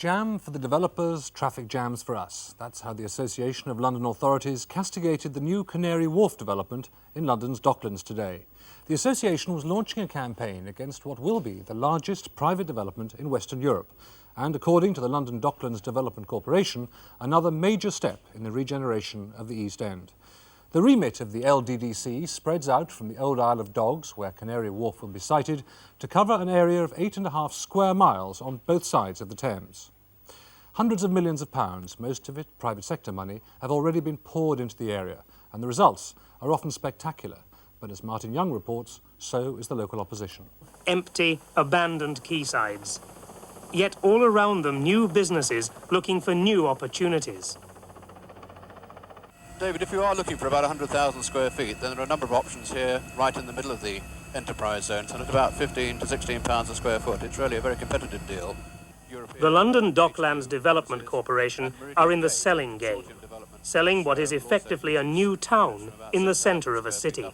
Jam for the developers, traffic jams for us. That's how the Association of London Authorities castigated the new Canary Wharf development in London's Docklands today. The association was launching a campaign against what will be the largest private development in Western Europe, and according to the London Docklands Development Corporation, another major step in the regeneration of the East End. The remit of the LDDC spreads out from the old Isle of Dogs, where Canary Wharf will be sited, to cover an area of 8.5 square miles on both sides of the Thames. Hundreds of millions of pounds, most of it private sector money, have already been poured into the area, and the results are often spectacular. But as Martin Young reports, so is the local opposition. Empty, abandoned quaysides. Yet all around them, new businesses looking for new opportunities. David, if you are looking for about 100,000 square feet, then there are a number of options here right in the middle of the enterprise zone, and at about £15 to £16 a square foot. It's really a very competitive deal. The London Docklands Development Corporation are in the selling game, selling what is effectively a new town in the centre of a city.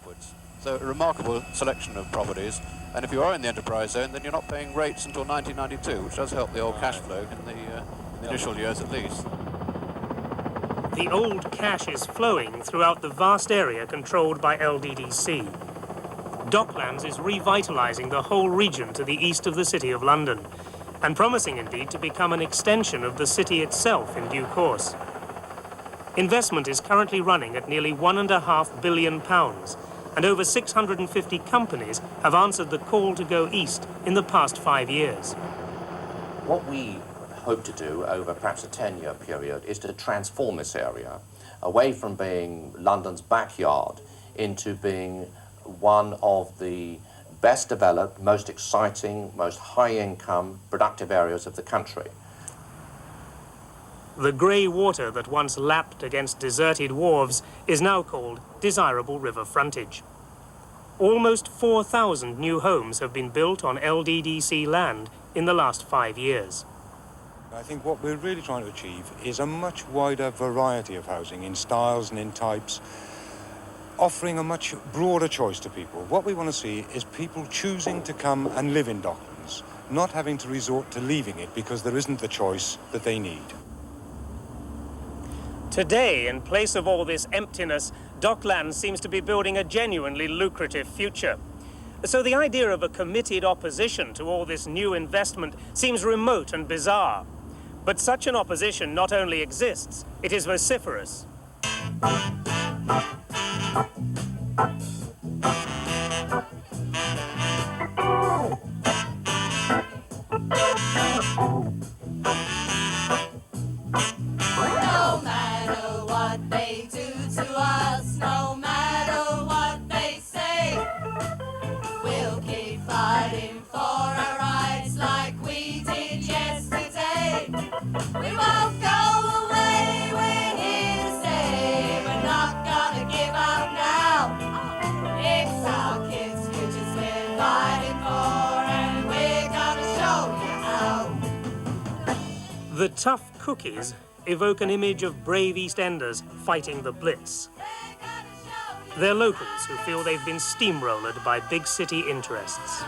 So a remarkable selection of properties, and if you are in the enterprise zone, then you're not paying rates until 1992, which does help the old cash flow in the initial years at least. The old cash is flowing throughout the vast area controlled by LDDC. Docklands is revitalising the whole region to the east of the City of London, and promising indeed to become an extension of the city itself in due course. Investment is currently running at nearly £1.5 billion, and over 650 companies have answered the call to go east in the past 5 years. What we hope to do over perhaps a 10-year period is to transform this area away from being London's backyard into being one of the best developed, most exciting, most high-income, productive areas of the country. The grey water that once lapped against deserted wharves is now called desirable river frontage. Almost 4,000 new homes have been built on LDDC land in the last 5 years. I think what we're really trying to achieve is a much wider variety of housing in styles and in types, offering a much broader choice to people. What we want to see is people choosing to come and live in Docklands, not having to resort to leaving it because there isn't the choice that they need. Today, in place of all this emptiness, Docklands seems to be building a genuinely lucrative future. So the idea of a committed opposition to all this new investment seems remote and bizarre. But such an opposition not only exists, it is vociferous. No matter what they do to us, no matter what they say, we'll keep fighting for our rights like we did yesterday. We won't go away, we're here to stay. We're not gonna give up now. It's our kids' futures we're fighting for, and we're gonna show you how. The tough cookies evoke an image of brave EastEnders fighting the Blitz. They're locals who feel they've been steamrollered by big city interests.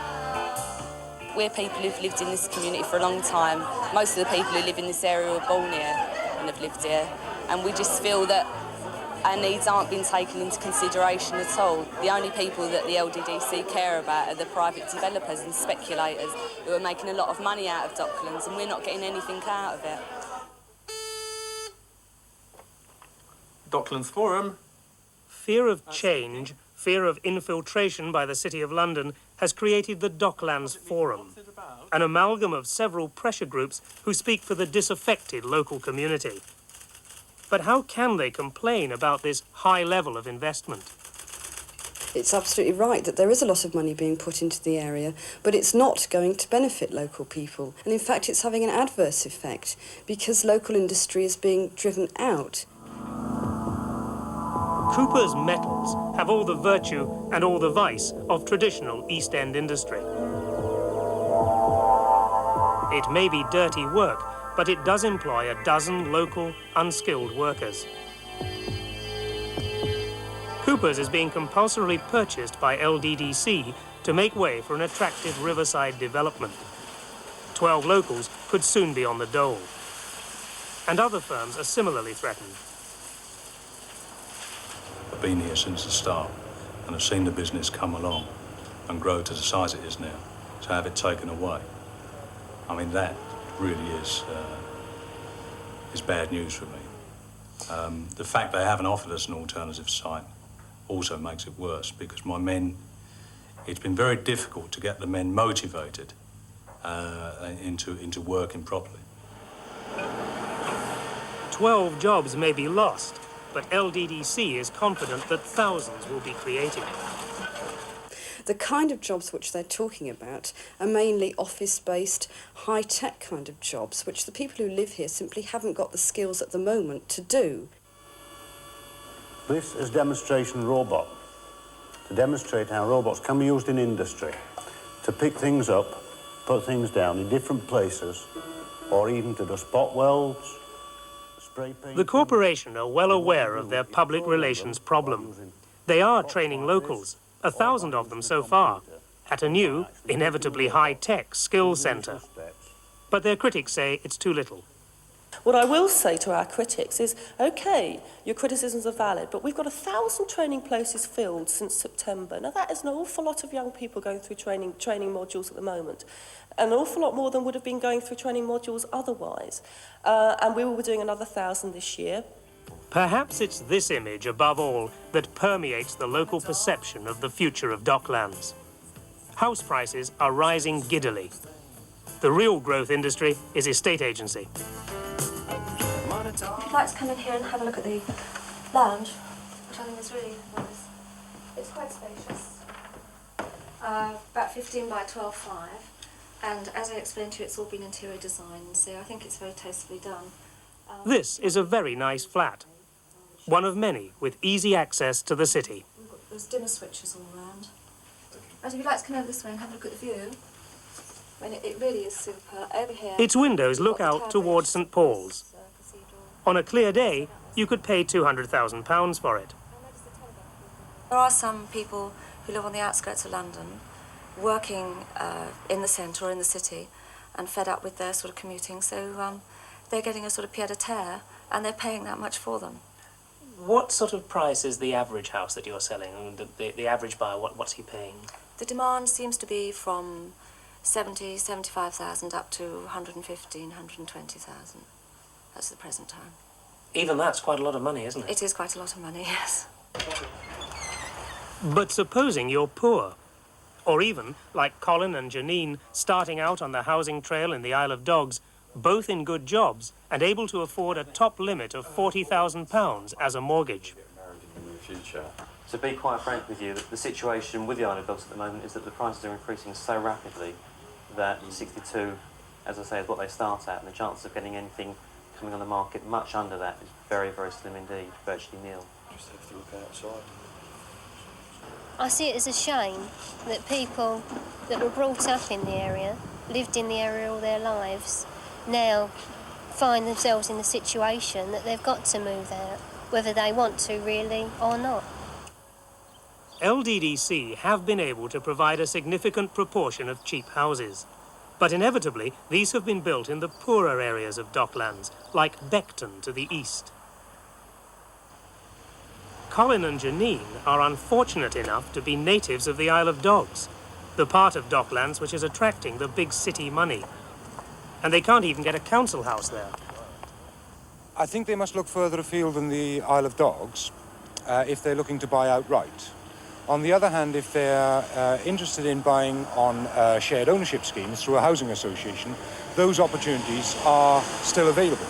We're people who've lived in this community for a long time. Most of the people who live in this area were born here and have lived here. And we just feel that our needs aren't being taken into consideration at all. The only people that the LDDC care about are the private developers and speculators who are making a lot of money out of Docklands, and we're not getting anything out of it. Docklands Forum. Fear of change, fear of infiltration by the City of London has created the Docklands Forum, an amalgam of several pressure groups who speak for the disaffected local community. But how can they complain about this high level of investment? It's absolutely right that there is a lot of money being put into the area, but it's not going to benefit local people. And in fact, it's having an adverse effect because local industry is being driven out. Cooper's metals have all the virtue and all the vice of traditional East End industry. It may be dirty work, but it does employ a dozen local, unskilled workers. Cooper's is being compulsorily purchased by LDDC to make way for an attractive riverside development. 12 locals could soon be on the dole. And other firms are similarly threatened. I've been here since the start and I've seen the business come along and grow to the size it is now. To have it taken away, I mean, that really is bad news for me. The fact they haven't offered us an alternative site also makes it worse, because my men, it's been very difficult to get the men motivated into working properly. 12 jobs may be lost, but LDDC is confident that thousands will be created. The kind of jobs which they're talking about are mainly office-based, high-tech kind of jobs, which the people who live here simply haven't got the skills at the moment to do. This is demonstration robot, to demonstrate how robots can be used in industry, to pick things up, put things down in different places, or even to do spot welds, spray paint. The corporation are well aware of their public relations problem. They are training locals, 1,000 of them so far, at a new, inevitably high-tech skills centre. But their critics say it's too little. What I will say to our critics is, OK, your criticisms are valid, but we've got 1,000 training places filled since September. Now, that is an awful lot of young people going through training modules at the moment. An awful lot more than would have been going through training modules otherwise. And we will be doing another 1,000 this year. Perhaps it's this image, above all, that permeates the local perception of the future of Docklands. House prices are rising giddily. The real growth industry is estate agency. If you'd like to come in here and have a look at the lounge, which I think is really nice. It's quite spacious. About 15 by 12.5. And as I explained to you, it's all been interior design, so I think it's very tastefully done. This is a very nice flat. One of many with easy access to the city. There's dimmer switches all around. And if you'd like to come over this way and have a look at the view, I mean, it really is super. Over here, its windows look out towards St Paul's. On a clear day, you could pay £200,000 for it. There are some people who live on the outskirts of London, working in the centre or in the city, and fed up with their sort of commuting, so they're getting a sort of pied-à-terre, and they're paying that much for them. What sort of price is the average house that you're selling? The average buyer, what's he paying? The demand seems to be from 75,000 up to 120,000. That's the present time. Even that's quite a lot of money, isn't it? It is quite a lot of money, yes. But supposing you're poor, or even, like Colin and Janine, starting out on the housing trail in the Isle of Dogs, both in good jobs and able to afford a top limit of £40,000 as a mortgage. To be quite frank with you, the situation with the Isle of Dogs at the moment is that the prices are increasing so rapidly that 62, as I say, is what they start at, and the chances of getting anything coming on the market much under that is very, very slim indeed, virtually nil. Just have to look outside. I see it as a shame that people that were brought up in the area, lived in the area all their lives, now find themselves in the situation that they've got to move out, whether they want to really or not. LDDC have been able to provide a significant proportion of cheap houses. But inevitably, these have been built in the poorer areas of Docklands, like Beckton to the east. Colin and Janine are unfortunate enough to be natives of the Isle of Dogs, the part of Docklands which is attracting the big city money. And they can't even get a council house there. I think they must look further afield than the Isle of Dogs if they're looking to buy outright. On the other hand, if they're interested in buying on shared ownership schemes through a housing association, those opportunities are still available.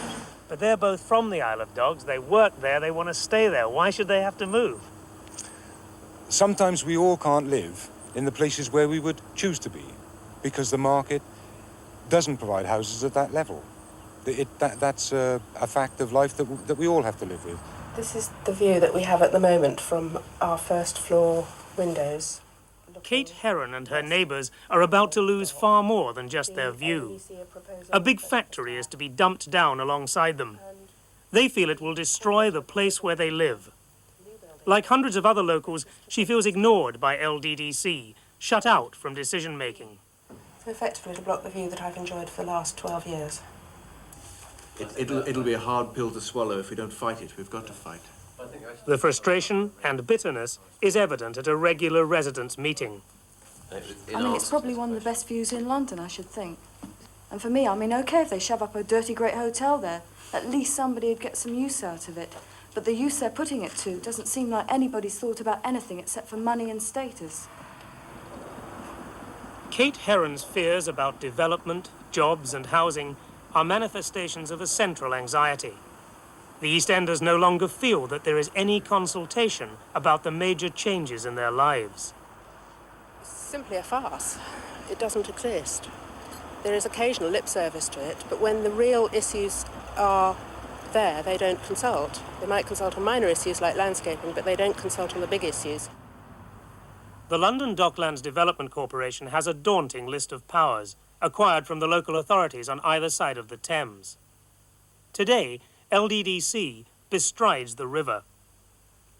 But they're both from the Isle of Dogs, they work there, they want to stay there. Why should they have to move? Sometimes we all can't live in the places where we would choose to be, because the market doesn't provide houses at that level. That's a fact of life that we all have to live with. This is the view that we have at the moment from our first floor windows. Kate Heron and her neighbours are about to lose far more than just their view. A big factory is to be dumped down alongside them. They feel it will destroy the place where they live. Like hundreds of other locals, she feels ignored by LDDC, shut out from decision-making. Effectively to block the view that I've enjoyed for the last 12 years. It'll be a hard pill to swallow if we don't fight it. We've got to fight. The frustration and bitterness is evident at a regular residents' meeting. I mean, it's probably one of the best views in London, I should think. And for me, I mean, OK if they shove up a dirty great hotel there. At least somebody would get some use out of it. But the use they're putting it to doesn't seem like anybody's thought about anything except for money and status. Kate Heron's fears about development, jobs and housing are manifestations of a central anxiety. The East Enders no longer feel that there is any consultation about the major changes in their lives. It's simply a farce. It doesn't exist. There is occasional lip service to it, but when the real issues are there, they don't consult. They might consult on minor issues like landscaping, but they don't consult on the big issues. The London Docklands Development Corporation has a daunting list of powers acquired from the local authorities on either side of the Thames. Today, LDDC bestrides the river.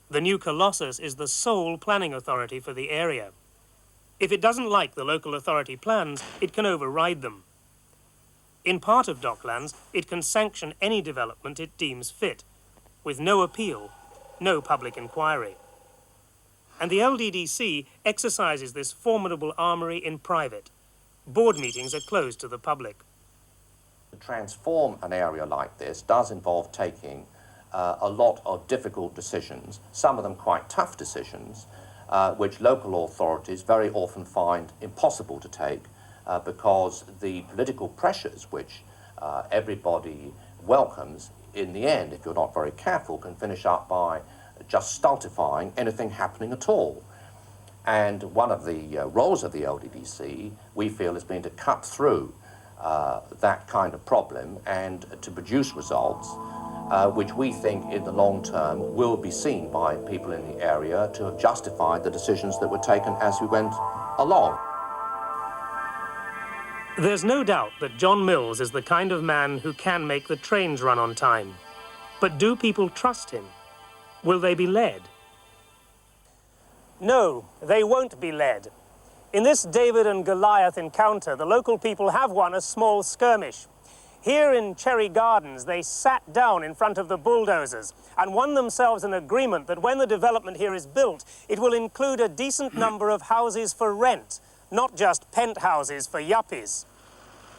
The new Colossus is the sole planning authority for the area. If it doesn't like the local authority plans, it can override them. In part of Docklands, it can sanction any development it deems fit, with no appeal, no public inquiry. And the LDDC exercises this formidable armoury in private. Board meetings are closed to the public. To transform an area like this does involve taking a lot of difficult decisions, some of them quite tough decisions, which local authorities very often find impossible to take because the political pressures which everybody welcomes, in the end, if you're not very careful, can finish up by just stultifying anything happening at all. And one of the roles of the LDDC, we feel, has been to cut through that kind of problem and to produce results which we think in the long term will be seen by people in the area to have justified the decisions that were taken as we went along. There's no doubt that John Mills is the kind of man who can make the trains run on time. But do people trust him? Will they be led? No, they won't be led. In this David and Goliath encounter, the local people have won a small skirmish. Here in Cherry Gardens, they sat down in front of the bulldozers and won themselves an agreement that when the development here is built, it will include a decent number of houses for rent, not just penthouses for yuppies.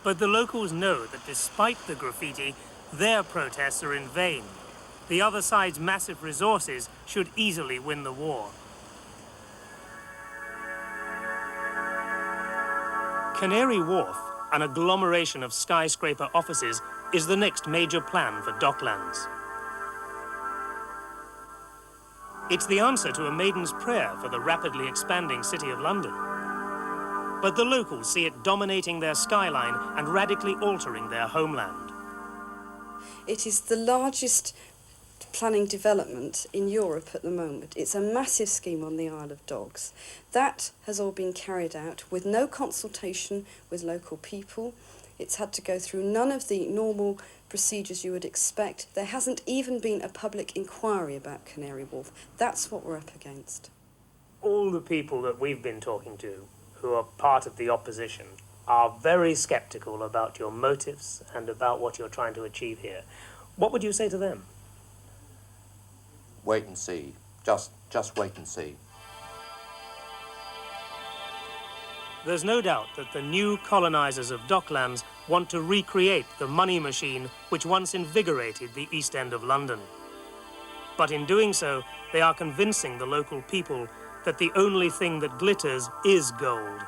But the locals know that despite the graffiti, their protests are in vain. The other side's massive resources should easily win the war. Canary Wharf, an agglomeration of skyscraper offices, is the next major plan for Docklands. It's the answer to a maiden's prayer for the rapidly expanding City of London. But the locals see it dominating their skyline and radically altering their homeland. It is the largest planning development in Europe at the moment. It's a massive scheme on the Isle of Dogs. That has all been carried out with no consultation with local people. It's had to go through none of the normal procedures you would expect. There hasn't even been a public inquiry about Canary Wharf. That's what we're up against. All the people that we've been talking to, who are part of the opposition, are very sceptical about your motives and about what you're trying to achieve here. What would you say to them? Wait and see. Just wait and see. There's no doubt that the new colonisers of Docklands want to recreate the money machine which once invigorated the East End of London. But in doing so, they are convincing the local people that the only thing that glitters is gold.